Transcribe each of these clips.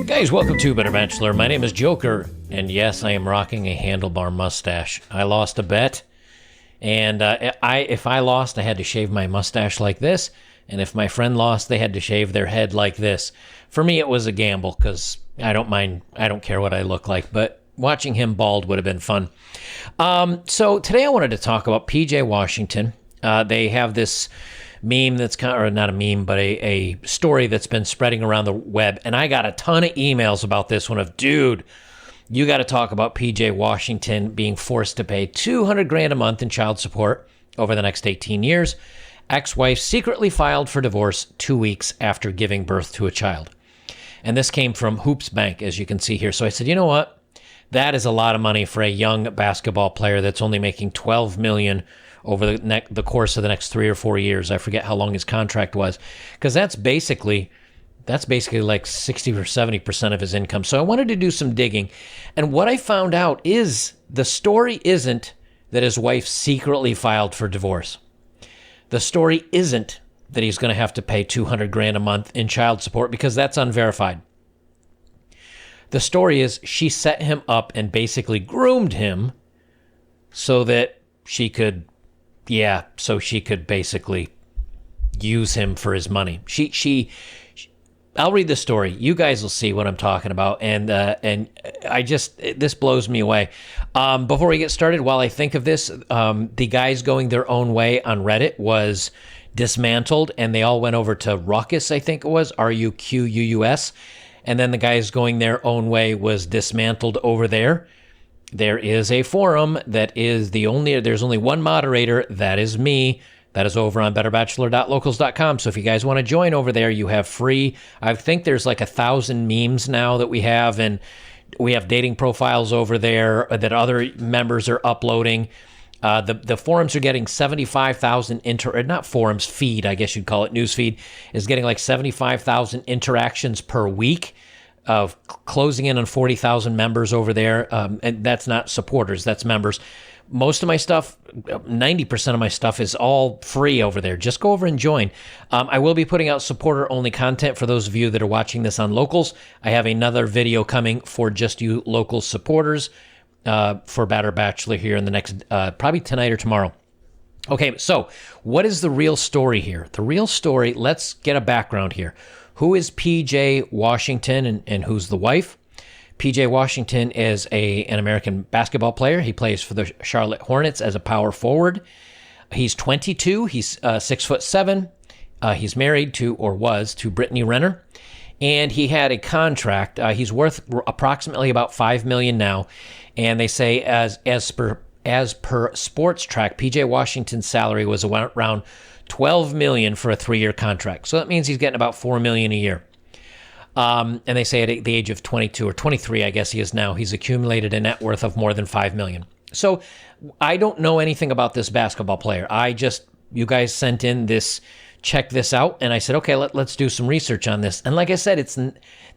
Guys, welcome to Better Bachelor. My name is Joker, and yes, I am rocking a handlebar mustache. I lost a bet, and if I lost, I had to shave my mustache like this, and if my friend lost, they had to shave their head like this. For me, it was a gamble, because I don't care what I look like, but watching him bald would have been fun. So today I wanted to talk about PJ Washington. They have this meme that's kind of, or not a meme, but a story that's been spreading around the web. And I got a ton of emails about this one of, dude, you got to talk about PJ Washington being forced to pay $200,000 a month in child support over the next 18 years. Ex-wife secretly filed for divorce 2 weeks after giving birth to a child. And this came from Hoops Bank, as you can see here. So I said, you know what? That is a lot of money for a young basketball player that's only making $12 million over the course of the next 3 or 4 years. I forget how long his contract was, because that's basically like 60 or 70% of his income. So I wanted to do some digging, and what I found out is the story isn't that his wife secretly filed for divorce. The story isn't that he's going to have to pay $200,000 a month in child support, because that's unverified. The story is she set him up and basically groomed him so that she could basically use him for his money. I'll read the story. You guys will see what I'm talking about, and this blows me away. Before we get started, while I think of this, the guys going their own way on Reddit was dismantled, and they all went over to Ruckus, I think it was, Ruquus, and then the guys going their own way was dismantled over there. There is a forum that is there's only one moderator, that is me. That is over on betterbachelor.locals.com. So if you guys want to join over there, you have free, I think there's like 1,000 memes now that we have, and we have dating profiles over there that other members are uploading. The forums are getting 75,000 not forums, feed, I guess you'd call it, newsfeed, is getting like 75,000 interactions per week, of closing in on 40,000 members over there. And that's not supporters, that's members. Most of my stuff, 90% of my stuff is all free over there. Just go over and join. I will be putting out supporter-only content for those of you that are watching this on Locals. I have another video coming for just you local supporters for Better Bachelor here in the next, probably tonight or tomorrow. Okay, so what is the real story here? The real story, let's get a background here. Who is PJ Washington and who's the wife? PJ Washington is an American basketball player. He plays for the Charlotte Hornets as a power forward. He's 22. He's 6'7". He's married was to Brittany Renner, and he had a contract. He's worth approximately about $5 million now, and they say as per Sports Track, PJ Washington's salary was around $12 million for a 3-year contract. So that means he's getting about $4 million a year. And they say at the age of 22 or 23, I guess he is now, he's accumulated a net worth of more than $5 million. So I don't know anything about this basketball player. You guys sent in this, check this out, and I said, okay, let's do some research on this. And like I said,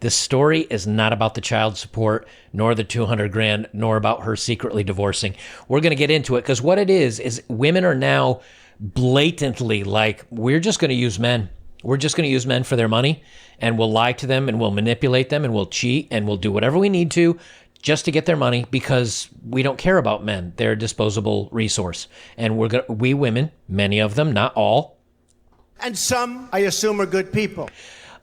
this story is not about the child support, nor the $200,000, nor about her secretly divorcing. We're going to get into it, because what it is women are now blatantly like, we're just going to use men. We're just going to use men for their money, and we'll lie to them, and we'll manipulate them, and we'll cheat, and we'll do whatever we need to just to get their money, because we don't care about men. They're a disposable resource. And we women, many of them, not all, and some, I assume, are good people.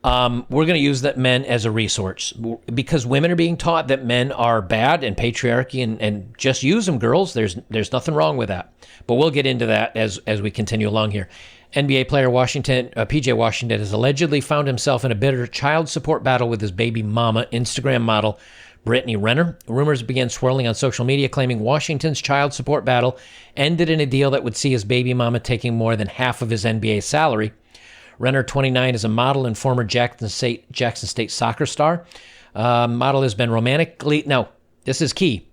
We're going to use that men as a resource, because women are being taught that men are bad and patriarchy, and just use them, girls. There's nothing wrong with that. But we'll get into that as we continue along here. NBA player PJ Washington has allegedly found himself in a bitter child support battle with his baby mama, Instagram model Brittany Renner. Rumors began swirling on social media claiming Washington's child support battle ended in a deal that would see his baby mama taking more than half of his NBA salary. Renner, 29, is a model and former Jackson State soccer star. Model has been this is key.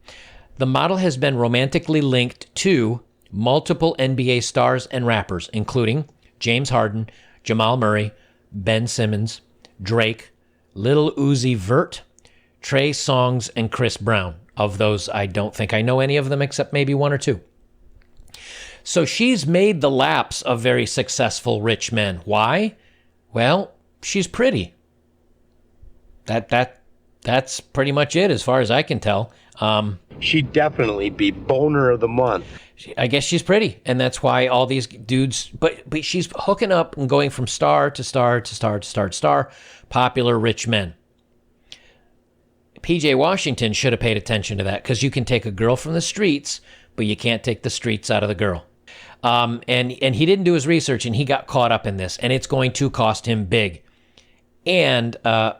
The model has been romantically linked to multiple NBA stars and rappers, including James Harden, Jamal Murray, Ben Simmons, Drake, Lil Uzi Vert, Trey Songz, and Chris Brown. Of those, I don't think I know any of them except maybe one or two. So she's made the laps of very successful rich men. Why? Well, she's pretty. that's pretty much it as far as I can tell. She'd definitely be boner of the month. I guess she's pretty, and that's why all these dudes. But she's hooking up and going from star to star to star to star to star. Popular rich men. PJ Washington should have paid attention to that, because you can take a girl from the streets, but you can't take the streets out of the girl. And he didn't do his research, and he got caught up in this, and it's going to cost him big. And I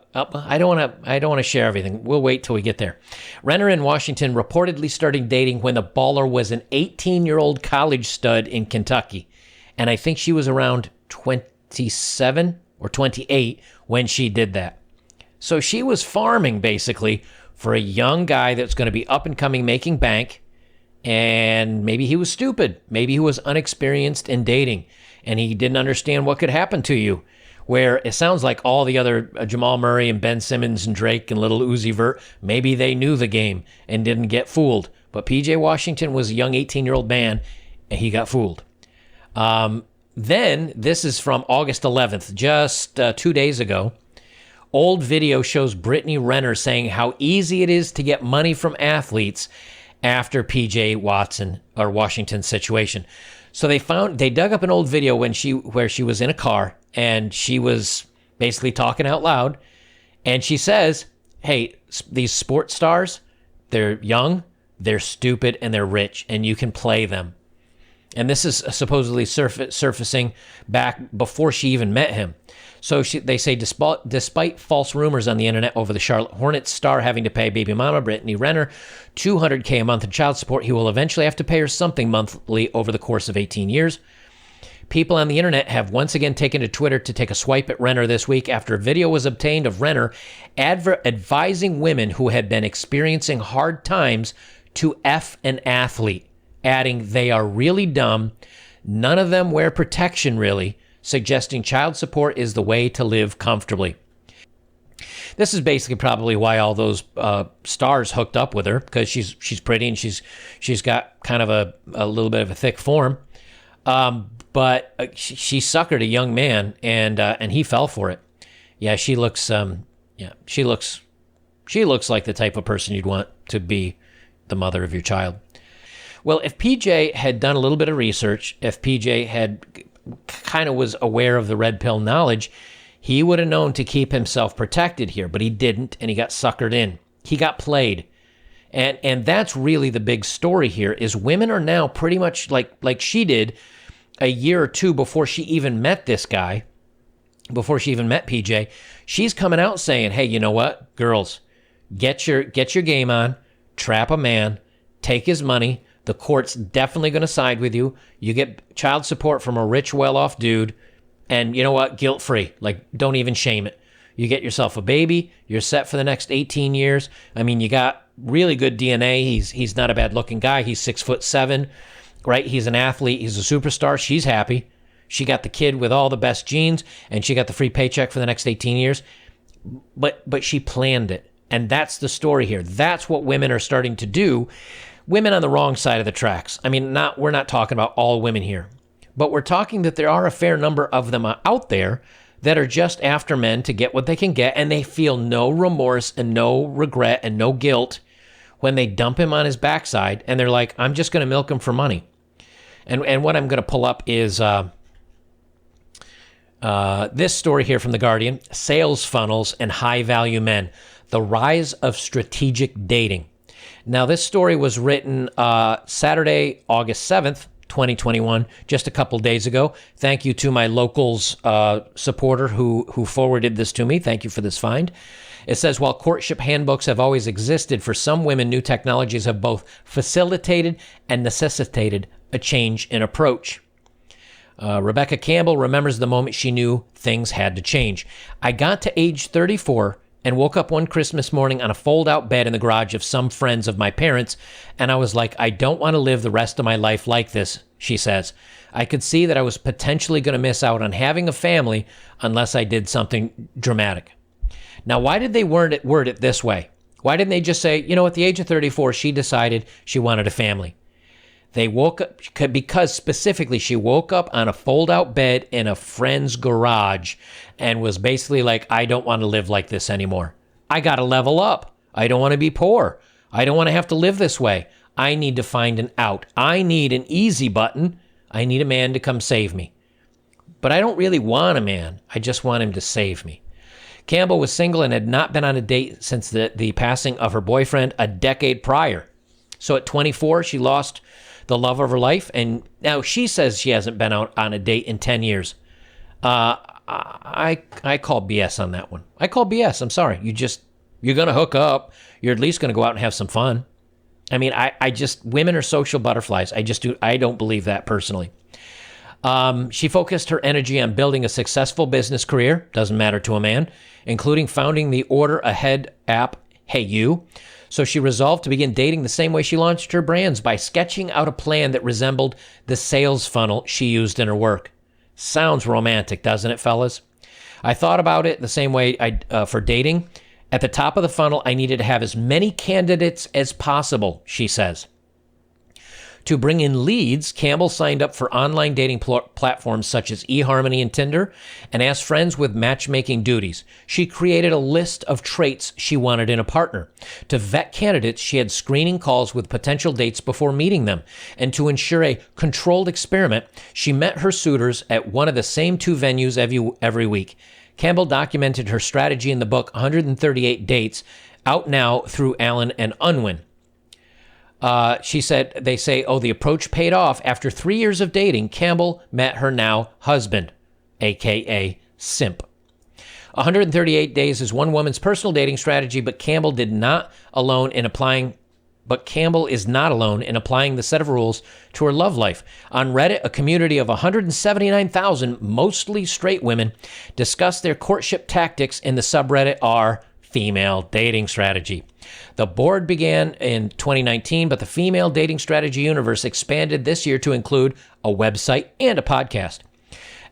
don't want to share everything. We'll wait till we get there. Renner in Washington reportedly started dating when the baller was an 18-year-old college stud in Kentucky, and I think she was around 27 or 28 when she did that. So she was farming basically for a young guy that's going to be up and coming, making bank, and maybe he was stupid, maybe he was unexperienced in dating, and he didn't understand what could happen to you. Where it sounds like all the other Jamal Murray and Ben Simmons and Drake and Little Uzi Vert, maybe they knew the game and didn't get fooled. But PJ Washington was a young 18-year-old man, and he got fooled. Then, this is from August 11th, just 2 days ago. Old video shows Brittany Renner saying how easy it is to get money from athletes after PJ Washington's situation. So they dug up an old video where she was in a car, and she was basically talking out loud, and she says, hey, these sports stars, they're young, they're stupid, and they're rich, and you can play them. And this is supposedly surfacing back before she even met him. So they say, despite false rumors on the internet over the Charlotte Hornets star having to pay baby mama Brittany Renner $200K a month in child support, he will eventually have to pay her something monthly over the course of 18 years. People on the internet have once again taken to Twitter to take a swipe at Renner this week after a video was obtained of Renner advising women who had been experiencing hard times to F an athlete, adding, they are really dumb. None of them wear protection, really, suggesting child support is the way to live comfortably. This is basically probably why all those stars hooked up with her, because she's pretty and she's got kind of a little bit of a thick form. But she suckered a young man, and he fell for it. Yeah, she looks like the type of person you'd want to be the mother of your child. Well, if PJ had done a little bit of research, if PJ had kind of was aware of the red pill knowledge, he would have known to keep himself protected here, but he didn't, and he got suckered in. He got played. And that's really the big story here, is women are now pretty much like she did a year or two before she even met this guy, before she even met PJ. She's coming out saying, hey, you know what, girls, get your game on, trap a man, take his money. The court's definitely going to side with you. You get child support from a rich, well-off dude, and you know what, guilt-free. Like, don't even shame it. You get yourself a baby, you're set for the next 18 years. I mean, you got really good DNA. He's not a bad-looking guy. He's 6'7", right? He's an athlete. He's a superstar. She's happy. She got the kid with all the best genes, and she got the free paycheck for the next 18 years. But she planned it, and that's the story here. That's what women are starting to do. Women on the wrong side of the tracks. I mean, we're not talking about all women here, but we're talking that there are a fair number of them out there that are just after men to get what they can get, and they feel no remorse and no regret and no guilt when they dump him on his backside, and they're like, I'm just going to milk him for money. And what I'm going to pull up is this story here from The Guardian, Sales Funnels and High-Value Men, the Rise of Strategic Dating. Now, this story was written Saturday, August 7th, 2021, just a couple days ago. Thank you to my locals supporter who forwarded this to me. Thank you for this find. It says, while courtship handbooks have always existed, for some women, new technologies have both facilitated and necessitated a change in approach. Rebecca Campbell remembers the moment she knew things had to change. I got to age 34 and woke up one Christmas morning on a fold-out bed in the garage of some friends of my parents, and I was like, I don't want to live the rest of my life like this, she says. I could see that I was potentially going to miss out on having a family unless I did something dramatic. Now, why did they word it this way? Why didn't they just say, you know, at the age of 34, she decided she wanted a family? They woke up, because specifically she woke up on a fold-out bed in a friend's garage and was basically like, I don't want to live like this anymore. I got to level up. I don't want to be poor. I don't want to have to live this way. I need to find an out. I need an easy button. I need a man to come save me. But I don't really want a man. I just want him to save me. Campbell was single and had not been on a date since the passing of her boyfriend a decade prior. So at 24, she lost the love of her life, and now she says she hasn't been out on a date in 10 years. I call BS on that one. I call BS. I'm sorry. You're going to hook up. You're at least going to go out and have some fun. I mean, women are social butterflies. I don't believe that personally. She focused her energy on building a successful business career, doesn't matter to a man, including founding the order ahead app, Hey You. So she resolved to begin dating the same way she launched her brands, by sketching out a plan that resembled the sales funnel she used in her work. Sounds romantic, doesn't it, fellas? I thought about it the same way for dating. At the top of the funnel, I needed to have as many candidates as possible, she says. To bring in leads, Campbell signed up for online dating platforms such as eHarmony and Tinder and asked friends with matchmaking duties. She created a list of traits she wanted in a partner. To vet candidates, she had screening calls with potential dates before meeting them. And to ensure a controlled experiment, she met her suitors at one of the same two venues every week. Campbell documented her strategy in the book 138 Dates, out now through Allen and Unwin. She said, they say, the approach paid off. After 3 years of dating, Campbell met her now husband, a.k.a. Simp. 138 days is one woman's personal dating strategy, but Campbell is not alone in applying the set of rules to her love life. On Reddit, a community of 179,000, mostly straight women, discuss their courtship tactics in the subreddit r female dating strategy. The board began in 2019, but the female dating strategy universe expanded this year to include a website and a podcast.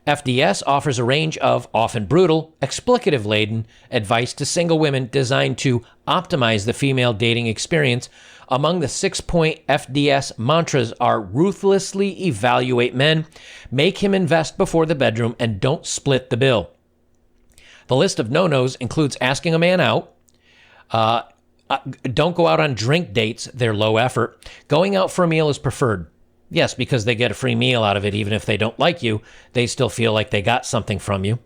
FDS offers a range of often brutal, explicative-laden advice to single women designed to optimize the female dating experience. Among the 6-point FDS mantras are ruthlessly evaluate men, make him invest before the bedroom, and don't split the bill. The list of no-nos includes asking a man out, don't go out on drink dates, they're low effort. Going out for a meal is preferred. Yes, because they get a free meal out of it. Even if they don't like you, they still feel like they got something from you.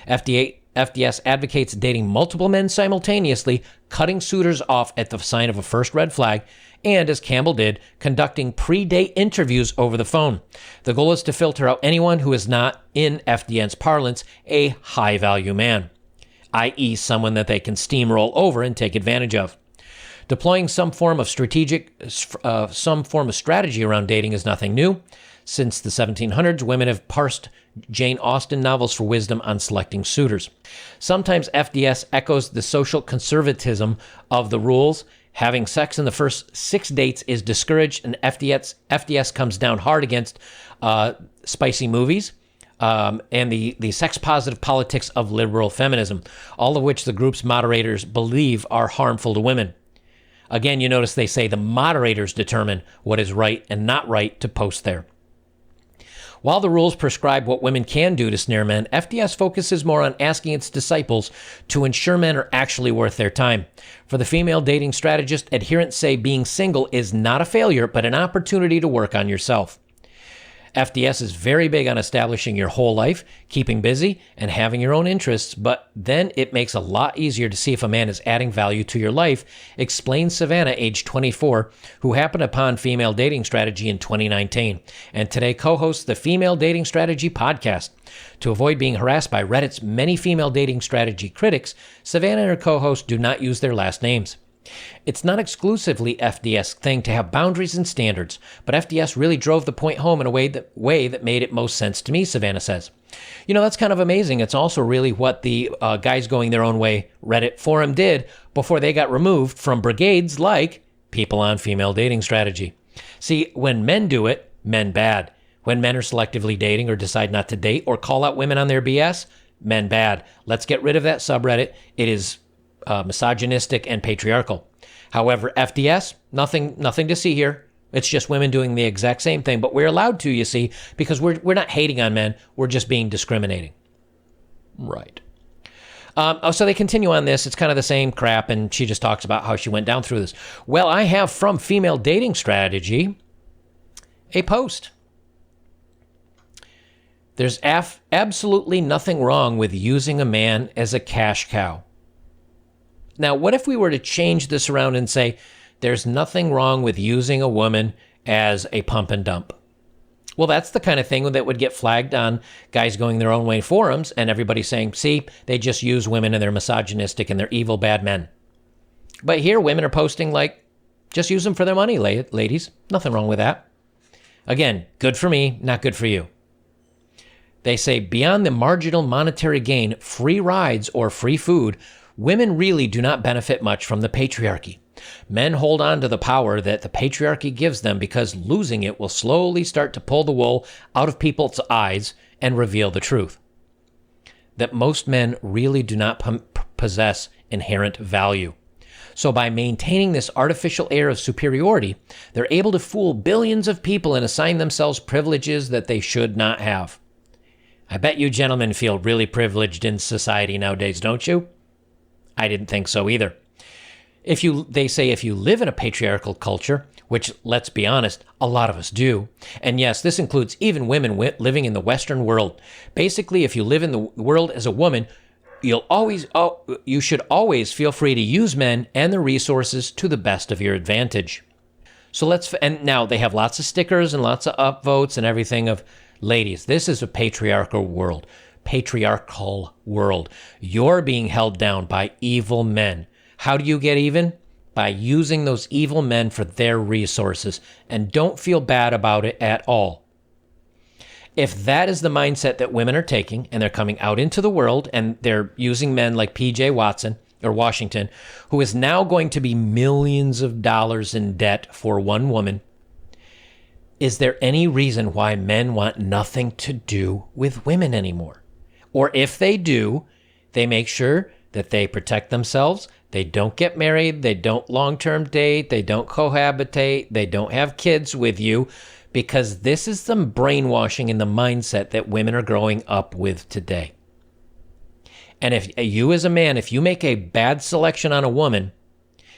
FDS advocates dating multiple men simultaneously, cutting suitors off at the sign of a first red flag, and, as Campbell did, conducting pre-date interviews over the phone. The goal is to filter out anyone who is not, in FDN's parlance, a high-value man, i.e. someone that they can steamroll over and take advantage of. Deploying some form of strategy around dating is nothing new. Since the 1700s, women have parsed Jane Austen novels for wisdom on selecting suitors. Sometimes FDS echoes the social conservatism of the rules. Having sex in the first 6 dates is discouraged, and FDS comes down hard against spicy movies and the sex-positive politics of liberal feminism, all of which the group's moderators believe are harmful to women. Again, you notice they say the moderators determine what is right and not right to post there. While the rules prescribe what women can do to snare men, FDS focuses more on asking its disciples to ensure men are actually worth their time. For the female dating strategist, adherents say being single is not a failure, but an opportunity to work on yourself. FDS is very big on establishing your whole life, keeping busy, and having your own interests, but then it makes a lot easier to see if a man is adding value to your life, explains Savannah, age 24, who happened upon female dating strategy in 2019, and today co-hosts the Female Dating Strategy podcast. To avoid being harassed by Reddit's many female dating strategy critics, Savannah and her co-host do not use their last names. It's not exclusively FDS thing to have boundaries and standards, but FDS really drove the point home in a way that made it most sense to me, Savannah says. You know, that's kind of amazing. It's also really what the guys going their own way Reddit forum did before they got removed from brigades like People on Female Dating Strategy. See, when men do it, men bad. When men are selectively dating or decide not to date or call out women on their BS, men bad. Let's get rid of that subreddit. It is misogynistic and patriarchal. However, FDS, nothing to see here. It's just women doing the exact same thing, but we're allowed to, you see, because we're not hating on men. We're just being discriminating. Right. So they continue on this. It's kind of the same crap, and she just talks about how she went down through this. Well, I have from Female Dating Strategy a post. There's absolutely nothing wrong with using a man as a cash cow. Now, what if we were to change this around and say, there's nothing wrong with using a woman as a pump and dump? Well, that's the kind of thing that would get flagged on guys going their own way forums and everybody saying, see, they just use women and they're misogynistic and they're evil, bad men. But here, women are posting like, just use them for their money, ladies. Nothing wrong with that. Again, good for me, not good for you. They say, beyond the marginal monetary gain, free rides or free food, women really do not benefit much from the patriarchy. Men hold on to the power that the patriarchy gives them because losing it will slowly start to pull the wool out of people's eyes and reveal the truth. That most men really do not possess inherent value. So by maintaining this artificial air of superiority, they're able to fool billions of people and assign themselves privileges that they should not have. I bet you gentlemen feel really privileged in society nowadays, don't you? I didn't think so either. They say if you live in a patriarchal culture, which, let's be honest, a lot of us do, and yes, this includes even women living in the Western world. Basically, if you live in the world as a woman, you should always feel free to use men and their resources to the best of your advantage. And now they have lots of stickers and lots of upvotes and everything of, ladies, this is a patriarchal world. You're being held down by evil men. How do you get even? By using those evil men for their resources. And don't feel bad about it at all. If that is the mindset that women are taking, and they're coming out into the world, and they're using men like P.J. Washington, who is now going to be millions of dollars in debt for one woman, is there any reason why men want nothing to do with women anymore? Or if they do, they make sure that they protect themselves. They don't get married. They don't long-term date. They don't cohabitate. They don't have kids with you, because this is the brainwashing and the mindset that women are growing up with today. And if you as a man, if you make a bad selection on a woman,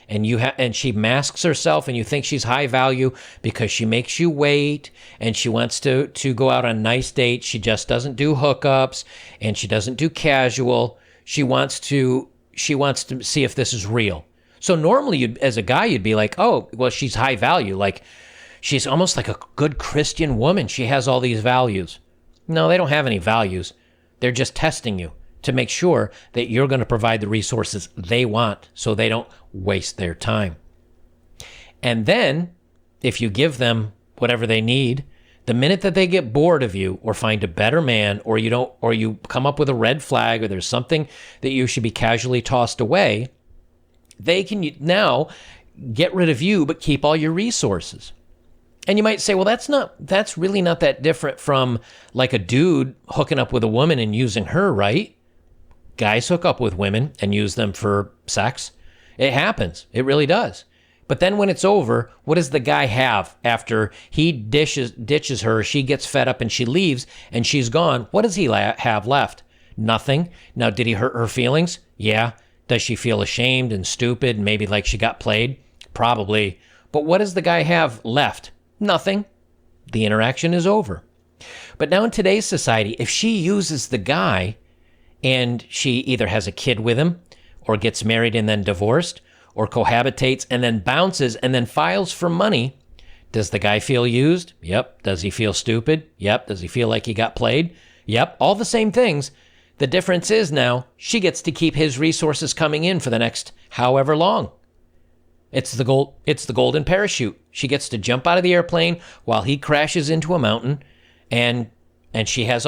and she masks herself and you think she's high value because she makes you wait and she wants to go out on nice dates, she just doesn't do hookups and she doesn't do casual. She wants to see if this is real. So normally, as a guy, you'd be like, oh, well, she's high value. Like, she's almost like a good Christian woman. She has all these values. No, they don't have any values. They're just testing you to make sure that you're going to provide the resources they want so they don't waste their time. And then, if you give them whatever they need, the minute that they get bored of you or find a better man, or you come up with a red flag, or there's something that you should be casually tossed away, they can now get rid of you but keep all your resources. And you might say, well, that's really not that different from like a dude hooking up with a woman and using her, right? Guys hook up with women and use them for sex. It happens. It really does. But then when it's over, what does the guy have after he ditches her, she gets fed up and she leaves and she's gone? What does he have left? Nothing. Now, did he hurt her feelings? Yeah. Does she feel ashamed and stupid and maybe like she got played? Probably. But what does the guy have left? Nothing. The interaction is over. But now in today's society, if she uses the guy and she either has a kid with him or gets married and then divorced, or cohabitates and then bounces and then files for money, does the guy feel used? Yep. Does he feel stupid? Yep. Does he feel like he got played? Yep. All the same things. The difference is now she gets to keep his resources coming in for the next however long. It's the golden parachute. She gets to jump out of the airplane while he crashes into a mountain, and she has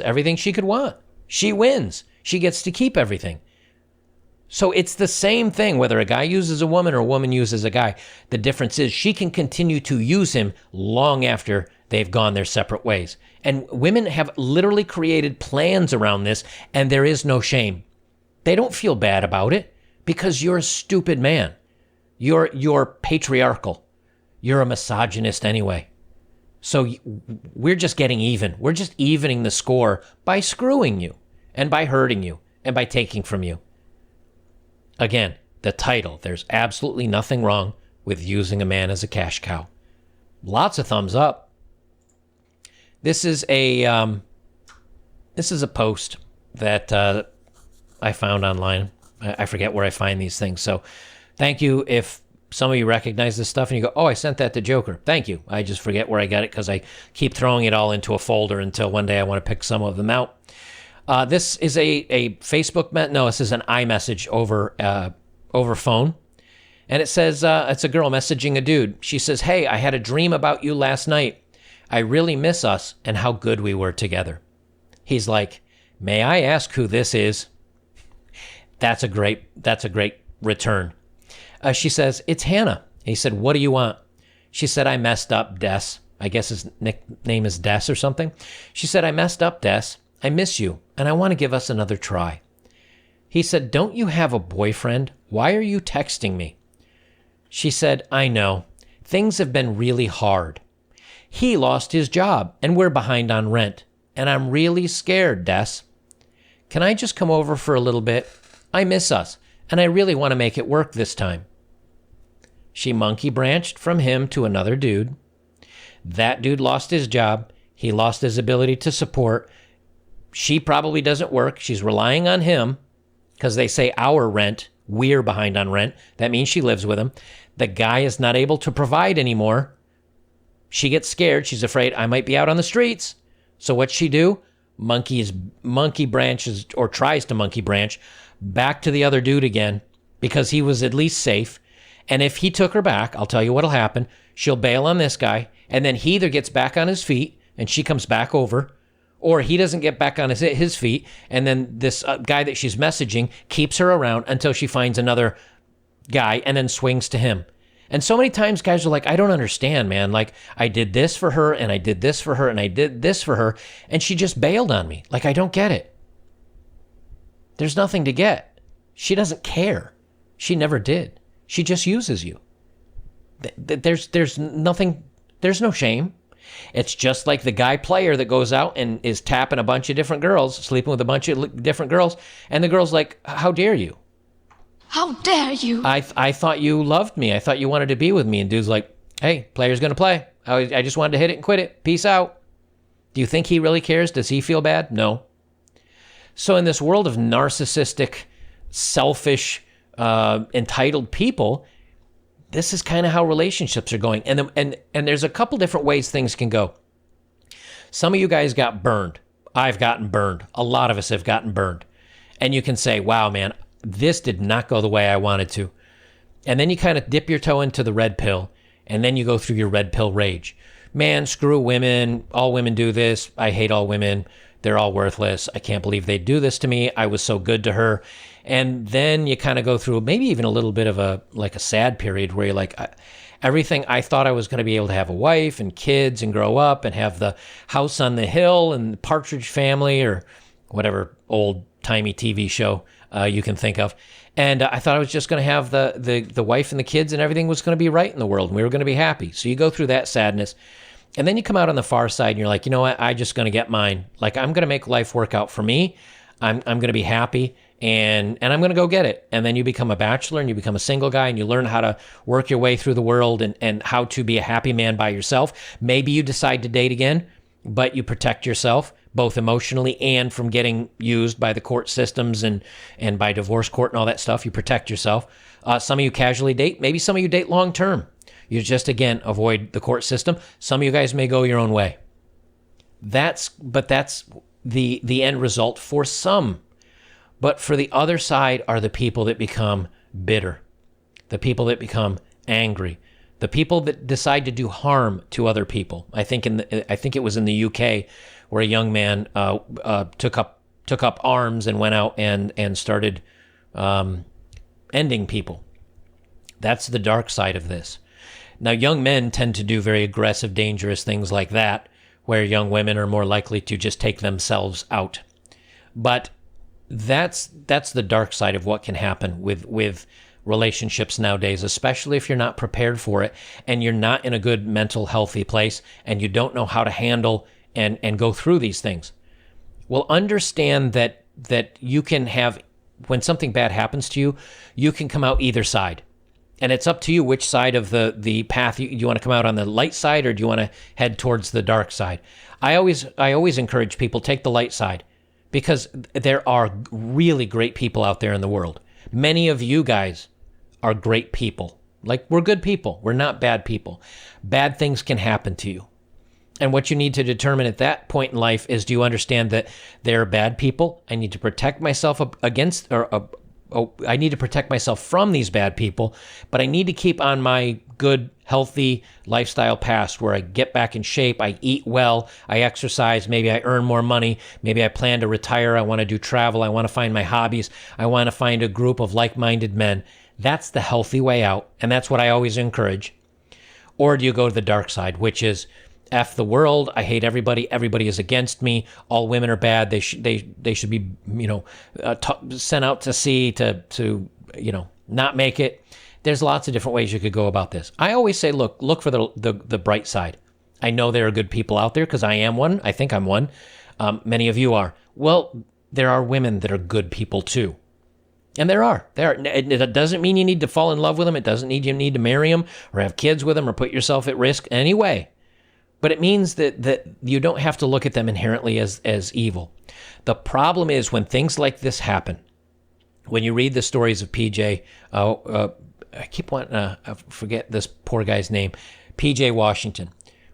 everything she could want. She wins. She gets to keep everything. So it's the same thing, whether a guy uses a woman or a woman uses a guy. The difference is she can continue to use him long after they've gone their separate ways. And women have literally created plans around this, and there is no shame. They don't feel bad about it because you're a stupid man. You're patriarchal. You're a misogynist anyway. So we're just getting even. We're just evening the score by screwing you and by hurting you and by taking from you. Again, the title, there's absolutely nothing wrong with using a man as a cash cow. Lots of thumbs up. This is a post that I found online. I forget where I find these things. So thank you if some of you recognize this stuff and you go, oh, I sent that to Joker. Thank you. I just forget where I got it because I keep throwing it all into a folder until one day I want to pick some of them out. This is a Facebook, this is an iMessage over phone. And it says, it's a girl messaging a dude. She says, hey, I had a dream about you last night. I really miss us and how good we were together. He's like, may I ask who this is? That's a great return. She says, it's Hannah. He said, what do you want? She said, I messed up, Des. I guess his nickname is Des or something. She said, I messed up, Des. I miss you, and I want to give us another try. He said, don't you have a boyfriend? Why are you texting me? She said, I know. Things have been really hard. He lost his job, and we're behind on rent. And I'm really scared, Des. Can I just come over for a little bit? I miss us, and I really want to make it work this time. She monkey branched from him to another dude. That dude lost his job. He lost his ability to support. She probably doesn't work. She's relying on him because they say our rent. We're behind on rent. That means she lives with him. The guy is not able to provide anymore. She gets scared. She's afraid I might be out on the streets. So what's she do? Monkey branches or tries to monkey branch back to the other dude again because he was at least safe. And if he took her back, I'll tell you what'll happen. She'll bail on this guy, and then he either gets back on his feet and she comes back over, or he doesn't get back on his feet, and then this guy that she's messaging keeps her around until she finds another guy and then swings to him. And so many times guys are like, I don't understand, man. Like, I did this for her, and I did this for her, and I did this for her, and she just bailed on me. Like, I don't get it. There's nothing to get. She doesn't care. She never did. She just uses you. There's nothing, there's no shame. It's just like the guy player that goes out and is tapping a bunch of different girls, sleeping with a bunch of different girls, and the girl's like, how dare you? How dare you? I thought you loved me. I thought you wanted to be with me. And dude's like, hey, player's going to play. I just wanted to hit it and quit it. Peace out. Do you think he really cares? Does he feel bad? No. So in this world of narcissistic, selfish, entitled people, this is kind of how relationships are going. And there's a couple different ways things can go. Some of you guys got burned. I've gotten burned. A lot of us have gotten burned. And you can say, wow, man, this did not go the way I wanted to. And then you kind of dip your toe into the red pill, and then you go through your red pill rage. Man, screw women. All women do this. I hate all women. They're all worthless. I can't believe they do this to me. I was so good to her. And then you kind of go through maybe even a little bit of a sad period where you're like, everything I thought I was going to be able to have a wife and kids and grow up and have the house on the hill and the Partridge Family or whatever old-timey TV show you can think of. And I thought I was just going to have the wife and the kids and everything was going to be right in the world and we were going to be happy. So you go through that sadness. And then you come out on the far side and you're like, you know what? I'm just going to get mine. Like, I'm going to make life work out for me. I'm going to be happy and I'm going to go get it. And then you become a bachelor and you become a single guy and you learn how to work your way through the world and how to be a happy man by yourself. Maybe you decide to date again, but you protect yourself both emotionally and from getting used by the court systems and by divorce court and all that stuff. You protect yourself. Some of you casually date. Maybe some of you date long term. You just, again, avoid the court system. Some of you guys may go your own way. That's the end result for some. But for the other side are the people that become bitter, the people that become angry, the people that decide to do harm to other people. I think it was in the UK where a young man took up arms and went out and started ending people. That's the dark side of this. Now, young men tend to do very aggressive, dangerous things like that, where young women are more likely to just take themselves out. But that's the dark side of what can happen with relationships nowadays, especially if you're not prepared for it and you're not in a good mental, healthy place and you don't know how to handle and go through these things. Well, understand that that you can have, when something bad happens to you, you can come out either side. And it's up to you which side of the path you want to come out on, the light side, or do you want to head towards the dark side? I always encourage people, take the light side, because there are really great people out there in the world. Many of you guys are great people. Like, we're good people. We're not bad people. Bad things can happen to you. And what you need to determine at that point in life is, do you understand that there are bad people? I need to protect myself against, I need to protect myself from these bad people, but I need to keep on my good, healthy lifestyle path where I get back in shape, I eat well, I exercise, maybe I earn more money, maybe I plan to retire, I want to do travel, I want to find my hobbies, I want to find a group of like-minded men. That's the healthy way out, and that's what I always encourage. Or do you go to the dark side, which is, F the world, I hate everybody, everybody is against me, all women are bad, they should be, sent out to sea to not make it. There's lots of different ways you could go about this. I always say, look for the bright side. I know there are good people out there because I am one. I think I'm one. Many of you are. Well, there are women that are good people too. And there are. It doesn't mean you need to fall in love with them. It doesn't mean you need to marry them or have kids with them or put yourself at risk anyway. But it means that you don't have to look at them inherently as evil. The problem is when things like this happen, when you read the stories of PJ, I keep wanting to forget this poor guy's name, PJ Washington.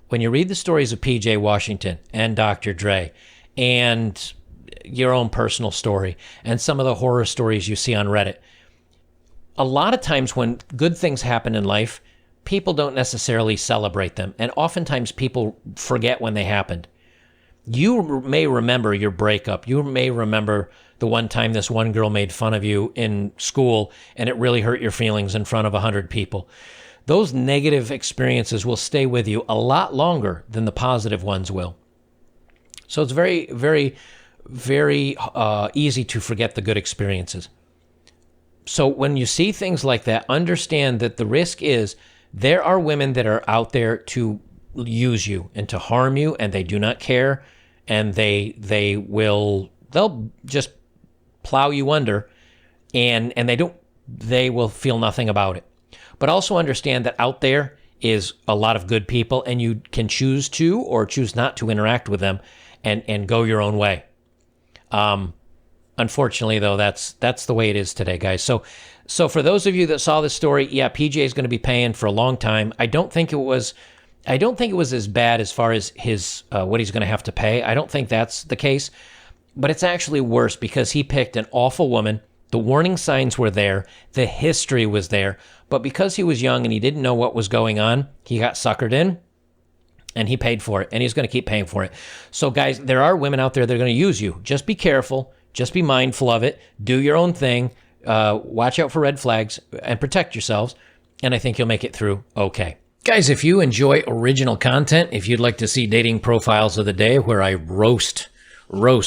When you read the stories of PJ Washington and Dr. Dre and your own personal story and some of the horror stories you see on Reddit, a lot of times when good things happen in life, people don't necessarily celebrate them. And oftentimes people forget when they happened. You may remember your breakup. You may remember the one time this one girl made fun of you in school and it really hurt your feelings in front of 100 people. Those negative experiences will stay with you a lot longer than the positive ones will. So it's very, very, very easy to forget the good experiences. So when you see things like that, understand that the risk is there are women that are out there to use you and to harm you, and they do not care, and they'll just plow you under, and they will feel nothing about it. But also understand that out there is a lot of good people, and you can choose to or choose not to interact with them and go your own way. Unfortunately, though, that's the way it is today, guys. So for those of you that saw this story, yeah, PJ is going to be paying for a long time. I don't think it was as bad as far as his what he's going to have to pay. I don't think that's the case, but it's actually worse because he picked an awful woman. The warning signs were there, the history was there, but because he was young and he didn't know what was going on, he got suckered in. And he paid for it, and he's going to keep paying for it. So, guys, there are women out there that are going to use you. Just be careful. Just be mindful of it. Do your own thing. Watch out for red flags and protect yourselves. And I think you'll make it through okay. Guys, if you enjoy original content, if you'd like to see dating profiles of the day where I roast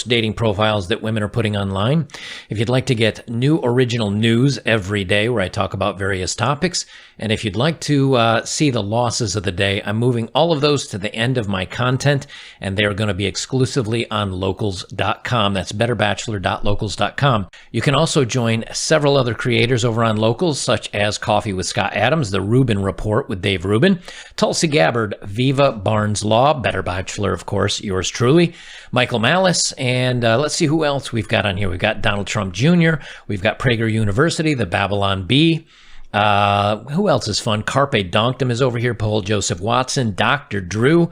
dating profiles that women are putting online, if you'd like to get new original news every day where I talk about various topics, and if you'd like to see the losses of the day, I'm moving all of those to the end of my content, and they're going to be exclusively on locals.com. That's betterbachelor.locals.com. You can also join several other creators over on Locals, such as Coffee with Scott Adams, The Rubin Report with Dave Rubin, Tulsi Gabbard, Viva Barnes Law, Better Bachelor, of course, yours truly, Michael Malice, and let's see who else we've got on here. We've got Donald Trump Jr., we've got Prager University, the Babylon Bee. Who else is fun? Carpe Donktum is over here. Paul Joseph Watson, Dr. Drew.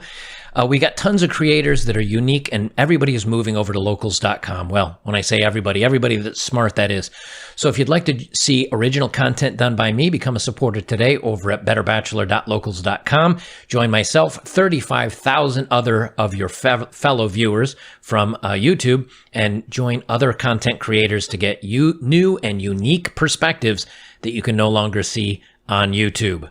We got tons of creators that are unique, and everybody is moving over to locals.com. Well, when I say everybody that's smart, that is. So if you'd like to see original content done by me, become a supporter today over at betterbachelor.locals.com. Join myself, 35,000 other of your fellow viewers from YouTube, and join other content creators to get new and unique perspectives that you can no longer see on YouTube.